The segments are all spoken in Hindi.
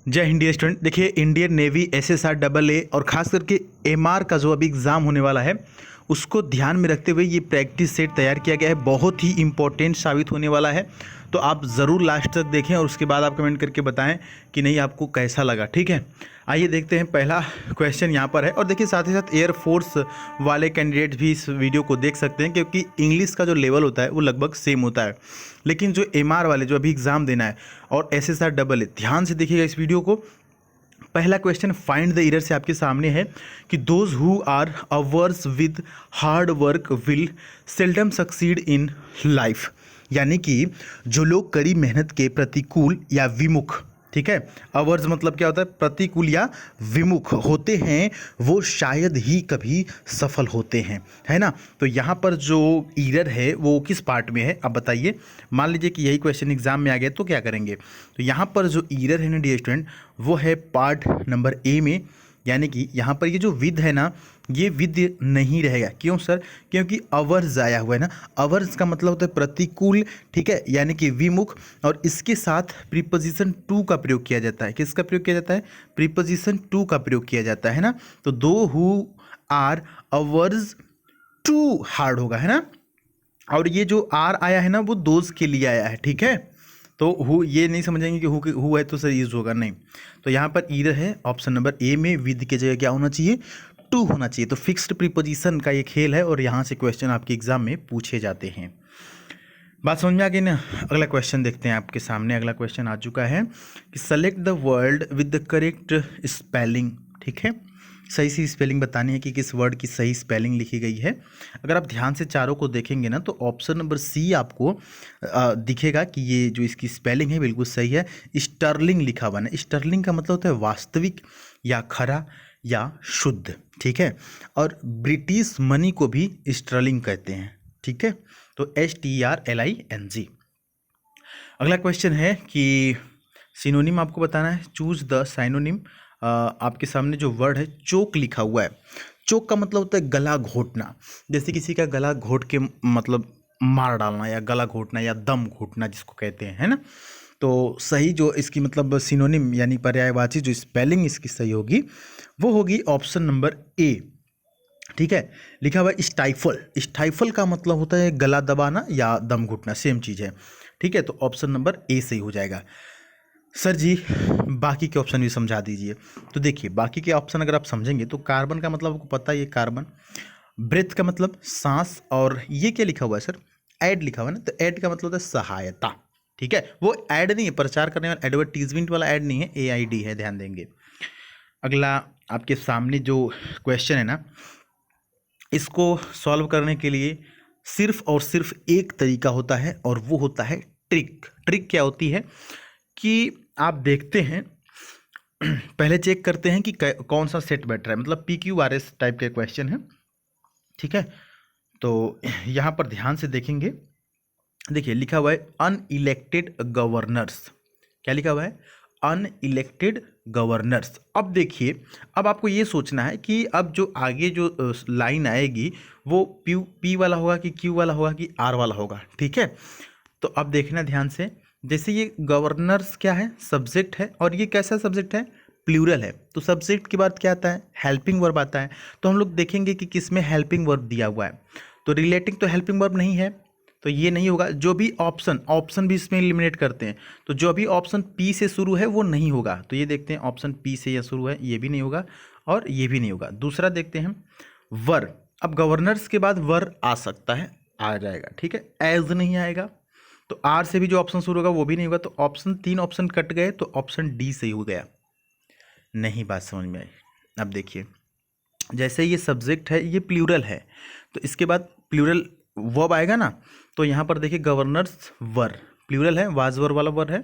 जय हिंद डियर स्टूडेंट। देखिए, Indian navy SSR double A और ख़ास करके एमआर का जो अभी एग्ज़ाम होने वाला है उसको ध्यान में रखते हुए ये प्रैक्टिस सेट तैयार किया गया है। बहुत ही इंपॉर्टेंट साबित होने वाला है, तो आप ज़रूर लास्ट तक देखें और उसके बाद आप कमेंट करके बताएं कि नहीं आपको कैसा लगा। ठीक है, आइए देखते हैं। पहला क्वेश्चन यहाँ पर है और देखिए साथ ही साथ एयरफोर्स वाले कैंडिडेट भी इस वीडियो को देख सकते हैं क्योंकि इंग्लिश का जो लेवल होता है वो लगभग सेम होता है, लेकिन जो एमआर वाले जो अभी एग्ज़ाम देना है और एसएसआर डबल ए, ध्यान से देखिएगा इस वीडियो को। पहला क्वेश्चन फाइंड द एरर से आपके सामने है कि those who are averse with hard work will seldom succeed in life, यानी कि जो लोग कड़ी मेहनत के प्रतिकूल या विमुख, ठीक है, अवर्स मतलब क्या होता है, प्रतिकूल या विमुख होते हैं, वो शायद ही कभी सफल होते हैं, है ना। तो यहाँ पर जो एरर है वो किस पार्ट में है आप बताइए। मान लीजिए कि यही क्वेश्चन एग्जाम में आ गया तो क्या करेंगे। तो यहाँ पर जो एरर है ना डियर स्टूडेंट, वो है पार्ट नंबर ए में, यानी कि यहाँ पर ये जो विद है ना, ये विद नहीं रहेगा। क्यों सर? क्योंकि अवर्स आया हुआ है ना, अवर्स का मतलब होता है प्रतिकूल, ठीक है, यानी कि विमुख, और इसके साथ प्रीपोजिशन टू का प्रयोग किया जाता है। किसका प्रयोग किया जाता है? प्रीपोजिशन टू का प्रयोग किया जाता है ना। तो those who are averse to hard होगा, है ना। और ये जो आर आया है ना वो दोज के लिए आया है, ठीक है। तो हु ये नहीं समझेंगे कि हु है तो सर यूज होगा, नहीं। तो यहाँ पर ईरर है ऑप्शन नंबर ए में, विद के जगह क्या होना चाहिए? टू होना चाहिए। तो फिक्स्ड प्रीपोजिशन का ये खेल है और यहाँ से क्वेश्चन आपके एग्जाम में पूछे जाते हैं। बात समझ में आ गई ना। अगला क्वेश्चन देखते हैं आपके सामने। अगला क्वेश्चन आ चुका है कि select the word with the correct spelling, ठीक है, सही सी स्पेलिंग बतानी है कि किस वर्ड की सही स्पेलिंग लिखी गई है। अगर आप ध्यान से चारों को देखेंगे ना तो ऑप्शन नंबर सी आपको दिखेगा कि ये जो इसकी स्पेलिंग है बिल्कुल सही है। स्टर्लिंग लिखा हुआ है। स्टर्लिंग का मतलब होता है वास्तविक या खरा या शुद्ध, ठीक है। और ब्रिटिश मनी को भी स्टर्लिंग कहते हैं, ठीक है। तो STRLING। अगला क्वेश्चन है कि सिनोनिम आपको बताना है। Choose the synonym. आपके सामने जो वर्ड है चोक लिखा हुआ है। चोक का मतलब होता है गला घोटना, जैसे किसी का गला घोट के मतलब मार डालना, या गला घोटना या दम घोटना जिसको कहते हैं, है ना। तो सही जो इसकी मतलब सिनोनिम यानी पर्यायवाची जो स्पेलिंग इसकी सही होगी वो होगी ऑप्शन नंबर ए, ठीक है। लिखा हुआ है स्टाइफल। स्टाइफल का मतलब होता है गला दबाना या दम घुटना, सेम चीज़ है, ठीक है। तो ऑप्शन नंबर ए सही हो जाएगा। सर जी बाकी के ऑप्शन भी समझा दीजिए। तो देखिए बाकी के ऑप्शन अगर आप समझेंगे तो कार्बन का मतलब आपको पता ही है, कार्बन। ब्रेथ का मतलब सांस, और ये क्या लिखा हुआ है सर? ऐड लिखा हुआ है ना। तो ऐड का मतलब होता है सहायता, ठीक है। वो ऐड नहीं है, प्रचार करने वाला एडवर्टीजमेंट वाला ऐड नहीं है, AID है, ध्यान देंगे। अगला आपके सामने जो क्वेश्चन है ना, इसको सॉल्व करने के लिए सिर्फ और सिर्फ एक तरीका होता है और वो होता है ट्रिक। ट्रिक क्या होती है कि आप देखते हैं पहले चेक करते हैं कि कौन सा सेट बैठ रहा है, मतलब PQRS टाइप के क्वेश्चन है, ठीक है। तो यहाँ पर ध्यान से देखेंगे, देखिए लिखा हुआ है अनइलेक्टेड गवर्नर्स। क्या लिखा हुआ है? Unelected governors. अब देखिए, अब आपको ये सोचना है कि अब जो आगे जो लाइन आएगी वो P वाला होगा कि Q वाला होगा कि R वाला होगा, ठीक है। तो अब देखना ध्यान से, जैसे ये गवर्नर्स क्या है? सब्जेक्ट है, और ये कैसा सब्जेक्ट है? प्लूरल है। तो सब्जेक्ट के बाद क्या आता है? हेल्पिंग वर्ब आता है। तो हम लोग देखेंगे कि किस में हेल्पिंग वर्ब दिया हुआ है। तो रिलेटिंग तो हेल्पिंग वर्ब नहीं है, तो ये नहीं होगा। जो भी ऑप्शन भी इसमें एलिमिनेट करते हैं, तो जो भी ऑप्शन P से शुरू है वो नहीं होगा। तो ये देखते हैं ऑप्शन P से या शुरू है, ये भी नहीं होगा और ये भी नहीं होगा। दूसरा देखते हैं वर। अब गवर्नर्स के बाद वर आ सकता है, आ जाएगा, ठीक है। एज नहीं आएगा, तो R से भी जो ऑप्शन शुरू होगा वो भी नहीं होगा। तो ऑप्शन 3 ऑप्शन कट गए, तो ऑप्शन D सही हो गया। नहीं बात समझ में आई। अब देखिए, जैसे ये सब्जेक्ट है, ये प्लूरल है, तो इसके बाद प्लूरल वर्ब आएगा ना। तो यहाँ पर देखिए गवर्नर्स वर प्लूरल है, वाज वर वाला वर है।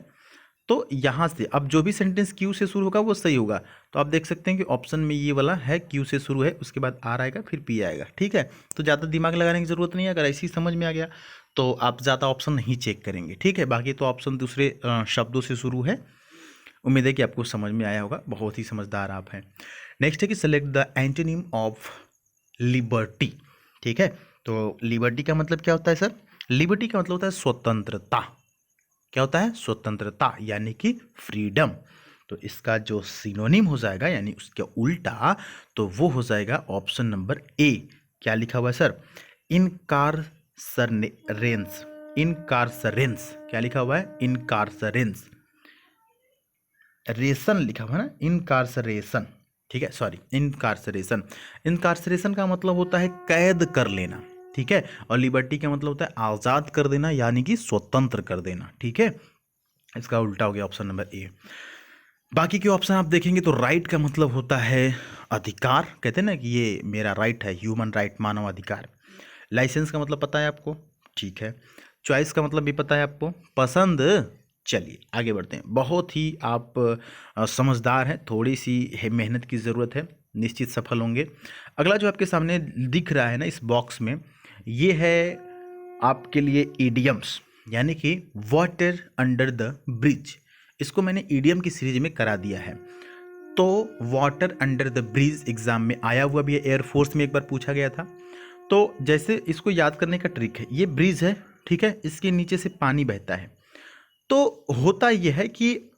तो यहाँ से अब जो भी सेंटेंस Q से शुरू होगा वो सही होगा। तो आप देख सकते हैं कि ऑप्शन में ये वाला है, Q से शुरू है, उसके बाद R आएगा, फिर P आएगा, ठीक है। तो ज़्यादा दिमाग लगाने की ज़रूरत नहीं है। अगर ऐसे ही समझ में आ गया तो आप ज़्यादा ऑप्शन नहीं चेक करेंगे, ठीक है। बाकी तो ऑप्शन दूसरे शब्दों से शुरू है। उम्मीद है कि आपको समझ में आया होगा, बहुत ही समझदार आप हैं। नेक्स्ट है कि select the antonym of liberty, ठीक है। तो लिबर्टी का मतलब क्या होता है सर? लिबर्टी का मतलब होता है स्वतंत्रता। क्या होता है? स्वतंत्रता, यानी कि फ्रीडम। तो इसका जो सिनोनिम हो जाएगा यानी उसका उल्टा, तो वो हो जाएगा ऑप्शन नंबर ए। क्या लिखा हुआ है सर? इनकार्सरेंस। इनकार्सरेंस क्या लिखा हुआ है? इनकार्सरेंस। रेसन लिखा हुआ है ना, इनकार्सरेशन। ठीक है, सॉरी, इनकार्सरेशन। इनकार्सरेशन का मतलब होता है कैद कर लेना, ठीक है। और लिबर्टी का मतलब होता है आज़ाद कर देना, यानी कि स्वतंत्र कर देना, ठीक है। इसका उल्टा हो गया ऑप्शन नंबर ए। बाकी के ऑप्शन आप देखेंगे तो राइट का मतलब होता है अधिकार, कहते हैं ना कि ये मेरा राइट है, ह्यूमन राइट, मानव अधिकार। लाइसेंस का मतलब पता है आपको, ठीक है। चॉइस का मतलब भी पता है आपको, पसंद। चलिए आगे बढ़ते हैं। बहुत ही आप समझदार हैं, थोड़ी सी मेहनत की ज़रूरत है, निश्चित सफल होंगे। अगला जो आपके सामने दिख रहा है ना इस बॉक्स में, ये है आपके लिए ईडियम्स, यानी कि वाटर अंडर द ब्रिज। इसको मैंने ईडियम की सीरीज में करा दिया है। तो water under the bridge exam में आया हुआ भी है, एयरफोर्स में एक बार पूछा गया था। तो जैसे इसको याद करने का ट्रिक है, ये ब्रिज है, ठीक है, इसके नीचे से पानी बहता है। तो होता यह है कि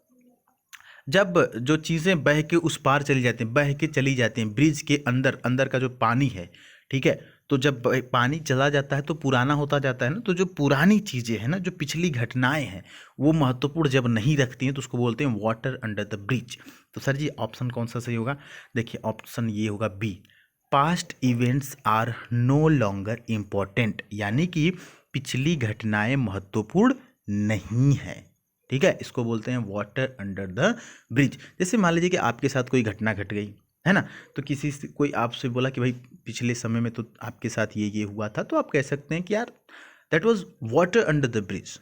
जब जो चीज़ें बह के उस पार चली जाती हैं, बह के चली जाती हैं ब्रिज के अंदर, अंदर का जो पानी है, ठीक है, तो जब पानी चला जाता है तो पुराना होता जाता है ना, तो जो पुरानी चीज़ें हैं ना, जो पिछली घटनाएं हैं, वो महत्वपूर्ण जब नहीं रखती हैं तो उसको बोलते हैं वाटर अंडर द ब्रिज। तो सर जी ऑप्शन कौन सा सही होगा? देखिए ऑप्शन ये होगा B, past events are no longer important, यानी कि पिछली घटनाएं महत्वपूर्ण नहीं है, ठीक है। इसको बोलते हैं वाटर अंडर द ब्रिज। जैसे मान लीजिए कि आपके साथ कोई घटना घट गई है ना, तो किसी से कोई आपसे बोला कि भाई पिछले समय में तो आपके साथ ये हुआ था, तो आप कह सकते हैं कि यार that was water under the bridge.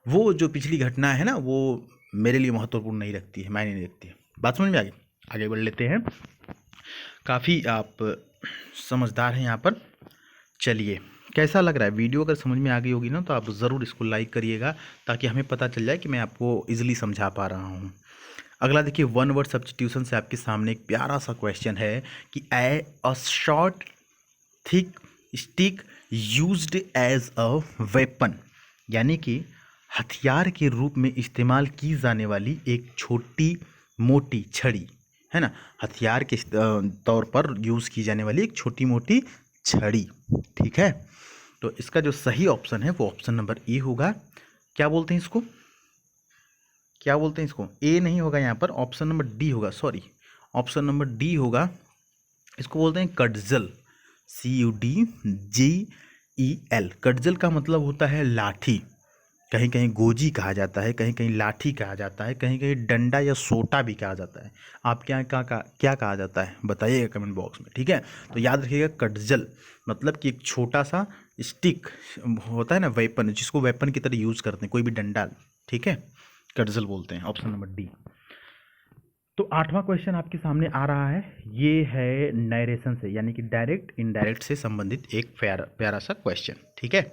वो जो पिछली घटना है ना, वो मेरे लिए महत्वपूर्ण नहीं रखती है, मायने नहीं रखती है। बात समझ में आ गई? आगे बढ़ लेते हैं। काफ़ी आप समझदार हैं यहाँ पर। चलिए कैसा लग रहा है वीडियो? अगर समझ में आ गई होगी ना तो आप ज़रूर इसको लाइक करिएगा, ताकि हमें पता चल जाए कि मैं आपको इजीली समझा पा रहा हूँ। अगला देखिए, वन वर्ड सब्स्टिट्यूशन से आपके सामने एक प्यारा सा क्वेश्चन है कि a short thick stick used as a weapon, यानी कि हथियार के रूप में इस्तेमाल की जाने वाली एक छोटी मोटी छड़ी, है ना, हथियार के तौर पर यूज़ की जाने वाली एक छोटी मोटी छड़ी, ठीक है। तो इसका जो सही ऑप्शन है वो ऑप्शन नंबर ए होगा। क्या बोलते हैं इसको? क्या बोलते हैं इसको? ए नहीं होगा यहाँ पर, ऑप्शन नंबर डी होगा, सॉरी, ऑप्शन नंबर डी होगा। इसको बोलते हैं कटजल, CUDGEL। कटजल का मतलब होता है लाठी, कहीं कहीं गोजी कहा जाता है, कहीं कहीं लाठी कहा जाता है, कहीं कहीं डंडा या सोटा भी कहा जाता है। आपके यहाँ क्या कहा जाता है बताइएगा कमेंट बॉक्स में, ठीक है। तो याद रखिएगा कटजल मतलब कि एक छोटा सा स्टिक होता है ना, वेपन, जिसको वेपन की तरह यूज़ करते हैं, कोई भी डंडा, ठीक है, कटजल बोलते हैं। Option number D. तो आठवां क्वेश्चन आपके सामने आ रहा है, ये है नरेशन से, यानी कि डायरेक्ट इनडायरेक्ट से संबंधित एक प्यारा सा क्वेश्चन, ठीक है।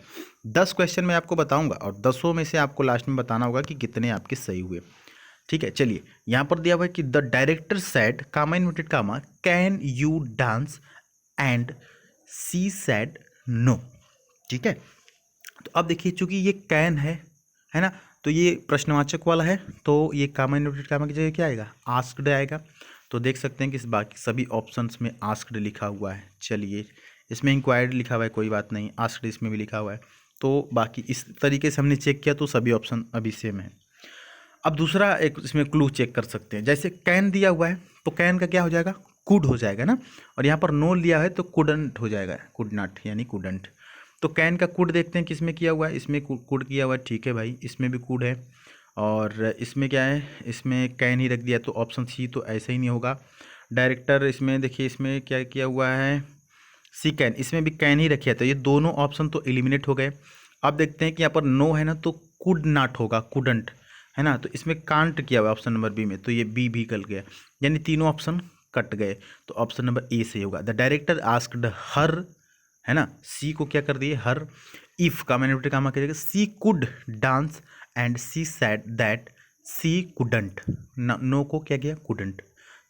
10 क्वेश्चन मैं आपको बताऊंगा और 10 में से आपको लास्ट में बताना होगा कि कितने आपके सही हुए, ठीक है। चलिए यहाँ पर दिया हुआ है कि the director said comma inverted comma can you dance and she said no, ठीक है। तो अब देखिए चूंकि ये कैन है ना, तो ये प्रश्नवाचक वाला है, तो ये कामा इनवर्टेड कामा की जगह क्या आएगा? आस्क्ड आएगा। तो देख सकते हैं कि इस बाकी सभी ऑप्शंस में आस्क्ड लिखा हुआ है। चलिए इसमें इंक्वायर्ड लिखा हुआ है, कोई बात नहीं, आस्क्ड इसमें भी लिखा हुआ है। तो बाकी इस तरीके से हमने चेक किया तो सभी ऑप्शन अभी सेम है। अब दूसरा एक इसमें क्लू चेक कर सकते हैं, जैसे कैन दिया हुआ है तो कैन का क्या हो जाएगा? कुड हो जाएगा ना, और यहाँ पर नो लिया है तो कुडंट हो जाएगा, कुड नॉट यानी कुडंट। तो कैन का कुड देखते हैं किसमें किया हुआ है, इसमें कुड किया हुआ है, ठीक है भाई, इसमें भी कुड है। और इसमें क्या है? इसमें कैन ही रख दिया, तो ऑप्शन सी तो ऐसा ही नहीं होगा। डायरेक्टर इसमें देखिए, इसमें क्या किया हुआ है? सी कैन, इसमें भी कैन ही रखिए, तो ये दोनों ऑप्शन तो एलिमिनेट हो गए। अब देखते हैं कि यहाँ पर नो है ना, तो कुड नॉट होगा, कुडंट, है ना, तो इसमें कांट किया हुआ ऑप्शन नंबर बी में, तो ये बी भी गल गया, यानी तीनों ऑप्शन कट गए। तो ऑप्शन नंबर ए से होगा, द डायरेक्टर आस्क्ड हर, है ना, सी को क्या कर दिए? हर। इफ का मैंने काम करेगा, she could dance and she said that she couldn't, no को क्या किया? कुडंट।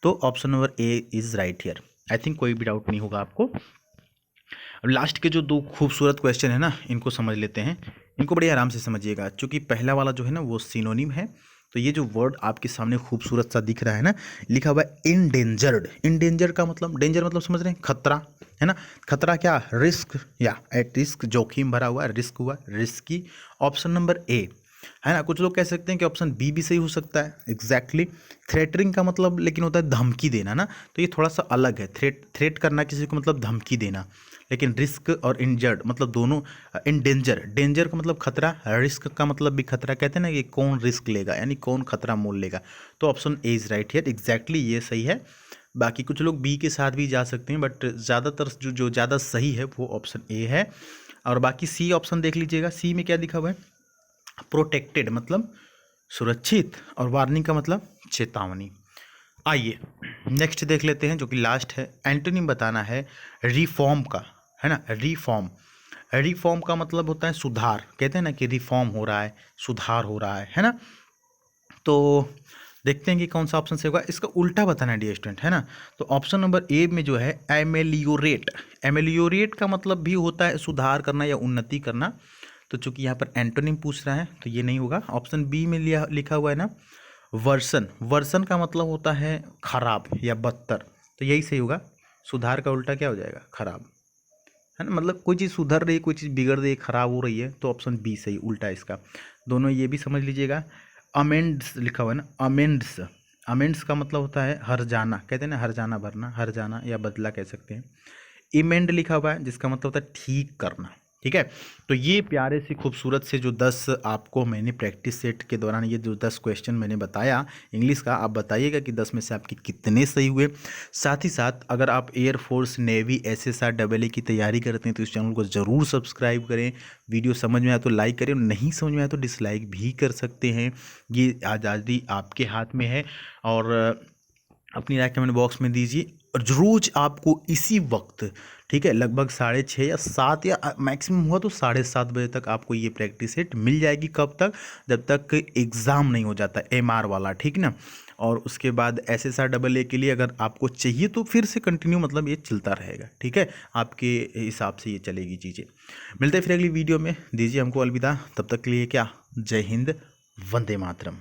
तो option number A is right here. I think कोई भी डाउट नहीं होगा आपको। अब लास्ट के जो दो खूबसूरत क्वेश्चन है ना, इनको समझ लेते हैं। इनको बड़े आराम से समझिएगा, क्योंकि पहला वाला जो है ना वो सिनोनिम है, तो ये जो वर्ड आपके सामने खूबसूरत सा दिख रहा है ना, लिखा हुआ है इंडेंजर्ड। इंडेंजर का मतलब, डेंजर मतलब समझ रहे हैं, खतरा, है ना। खतरा क्या, रिस्क, या एट रिस्क, जोखिम भरा हुआ, रिस्क हुआ, रिस्की। ऑप्शन नंबर ए, है ना। कुछ लोग कह सकते हैं कि ऑप्शन बी भी सही हो सकता है, एग्जैक्टली। थ्रेटरिंग का मतलब लेकिन होता है धमकी देना ना, तो ये थोड़ा सा अलग है। थ्रेट करना किसी को मतलब धमकी देना, लेकिन रिस्क और इंजर्ड मतलब दोनों। इन डेंजर, डेंजर का मतलब खतरा, रिस्क का मतलब भी खतरा। कहते हैं ना कि कौन रिस्क लेगा, यानी कौन खतरा मोल लेगा। तो option A is right here, exactly ये सही है। बाकी कुछ लोग बी के साथ भी जा सकते हैं, बट ज़्यादातर जो ज़्यादा सही है वो ऑप्शन ए है। और बाकी सी ऑप्शन देख लीजिएगा, सी में क्या लिखा हुआ है, प्रोटेक्टेड मतलब सुरक्षित, और वार्निंग का मतलब चेतावनी। आइए नेक्स्ट देख लेते हैं, जो कि लास्ट है। एंटोनिम बताना है रिफॉर्म का, है ना। रिफॉर्म, रिफॉर्म का मतलब होता है सुधार। कहते हैं ना कि रिफॉर्म हो रहा है, सुधार हो रहा है ना। तो देखते हैं कि कौन सा ऑप्शन से होगा। इसका उल्टा बताना है डियर स्टूडेंट, है ना। तो ऑप्शन नंबर ए में जो है एमेलियोरेट, एमेलियोरेट का मतलब भी होता है सुधार करना या उन्नति करना। तो चूंकि यहाँ पर एंटोनिम पूछ रहा है तो ये नहीं होगा। ऑप्शन बी में लिखा हुआ है ना वर्सन, वर्सन का मतलब होता है खराब या बदतर, तो यही सही होगा। सुधार का उल्टा क्या हो जाएगा, खराब, है ना। मतलब कोई चीज़ सुधर रही है, कोई चीज़ बिगड़ रही है, खराब हो रही है, तो ऑप्शन बी सही, उल्टा इसका। दोनों ये भी समझ लीजिएगा। अमेंड्स लिखा हुआ है ना, अमेंड्स, अमेंड्स का मतलब होता है हर जाना। कहते हैं ना हर जाना भरना, हर जाना या बदला कह सकते हैं। इमेंड लिखा हुआ है जिसका मतलब होता है ठीक करना, ठीक है। तो ये प्यारे से खूबसूरत से जो 10 आपको मैंने प्रैक्टिस सेट के दौरान ये जो 10 क्वेश्चन मैंने बताया इंग्लिश का, आप बताइएगा कि 10 में से आपके कितने सही हुए। साथ ही साथ अगर आप एयरफोर्स, नेवी, SSR, AA की तैयारी करते हैं तो इस चैनल को ज़रूर सब्सक्राइब करें। वीडियो समझ में आया तो लाइक करें, नहीं समझ में आया तो डिसलाइक भी कर सकते हैं। ये आज़ादी आपके हाथ में है। और अपनी राय कमेंट बॉक्स में दीजिए। और रोज़ आपको इसी वक्त, ठीक है, लगभग 6:30 या 7 या मैक्सिमम हुआ तो 7:30 बजे तक आपको ये प्रैक्टिस सेट मिल जाएगी। कब तक, जब तक एग्ज़ाम नहीं हो जाता MR वाला, ठीक ना। और उसके बाद SSR AA के लिए अगर आपको चाहिए तो फिर से कंटिन्यू मतलब ये चलता रहेगा, ठीक है। आपके हिसाब से ये चलेगी चीज़ें। मिलते हैं फिर अगली वीडियो में, दीजिए हमको अलविदा। तब तक के लिए क्या, जय हिंद, वंदे मातरम।